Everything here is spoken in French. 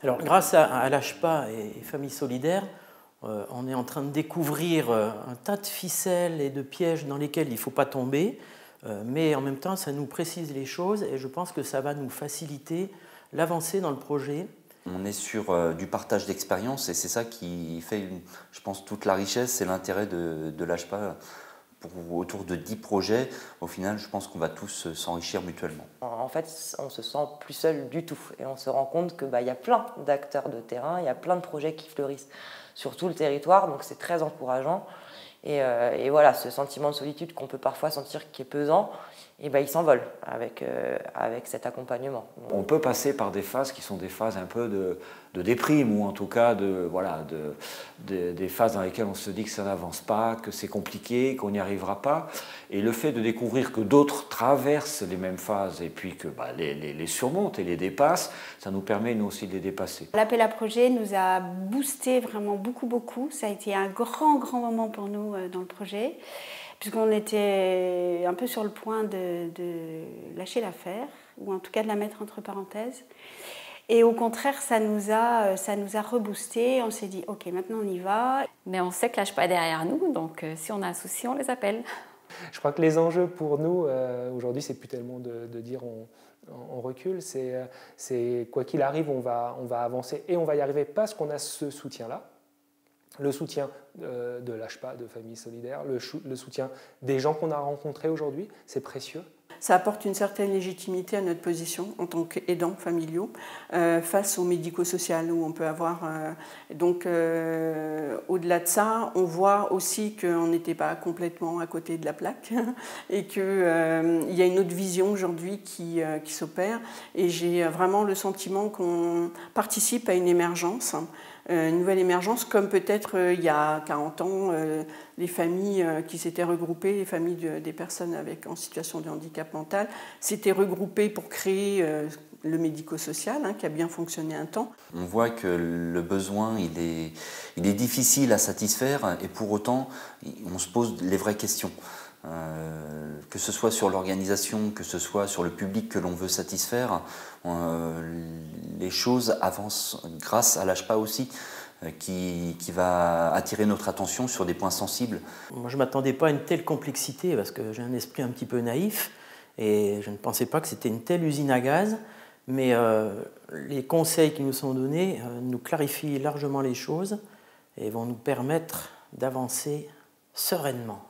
Alors, grâce à l'ASHPA et Famille Solidaire, on est en train de découvrir un tas de ficelles et de pièges dans lesquels il ne faut pas tomber, mais en même temps, ça nous précise les choses et je pense que ça va nous faciliter l'avancée dans le projet. On est sur du partage d'expérience et c'est ça qui fait, je pense, toute la richesse et l'intérêt de l'ASHPA. Autour de 10 projets, au final, je pense qu'on va tous s'enrichir mutuellement. En fait, on se sent plus seul du tout et on se rend compte qu'il y a plein d'acteurs de terrain, il y a plein de projets qui fleurissent sur tout le territoire, donc c'est très encourageant. Et voilà, ce sentiment de solitude qu'on peut parfois sentir qui est pesant, il s'envole avec cet accompagnement. On peut passer par des phases qui sont des phases un peu de déprime, ou en tout cas des phases dans lesquelles on se dit que ça n'avance pas, que c'est compliqué, qu'on n'y arrivera pas. Et le fait de découvrir que d'autres traversent les mêmes phases et puis que les surmontent et les dépassent, ça nous permet nous aussi de les dépasser. L'appel à projet nous a boosté vraiment beaucoup. Ça a été un grand moment pour nous dans le projet, puisqu'on était un peu sur le point de lâcher l'affaire, ou en tout cas de la mettre entre parenthèses. Et au contraire, ça nous a reboosté. On s'est dit, ok, maintenant on y va. Mais on sait que l'ASHPA est derrière nous, donc si on a un souci, on les appelle. Je crois que les enjeux pour nous, aujourd'hui, c'est plus tellement de dire on recule, c'est quoi qu'il arrive, on va avancer et on va y arriver parce qu'on a ce soutien-là. Le soutien de l'ASHPA, de Famille Solidaire, le soutien des gens qu'on a rencontrés aujourd'hui, c'est précieux. Ça apporte une certaine légitimité à notre position en tant qu'aidants familiaux face au médico-social où on peut avoir... au-delà de ça, on voit aussi qu'on n'était pas complètement à côté de la plaque et qu'il y a une autre vision aujourd'hui qui s'opère. Et j'ai vraiment le sentiment qu'on participe à une émergence. Une nouvelle émergence, comme peut-être il y a 40 ans, les familles qui s'étaient regroupées, les familles des personnes en situation de handicap mental, s'étaient regroupées pour créer le médico-social, qui a bien fonctionné un temps. On voit que le besoin, il est difficile à satisfaire et pour autant, on se pose les vraies questions. Que ce soit sur l'organisation, que ce soit sur le public que l'on veut satisfaire, les choses avancent grâce à l'ASHPA aussi, qui va attirer notre attention sur des points sensibles. Moi, je ne m'attendais pas à une telle complexité parce que j'ai un esprit un petit peu naïf et je ne pensais pas que c'était une telle usine à gaz, mais les conseils qui nous sont donnés nous clarifient largement les choses et vont nous permettre d'avancer sereinement.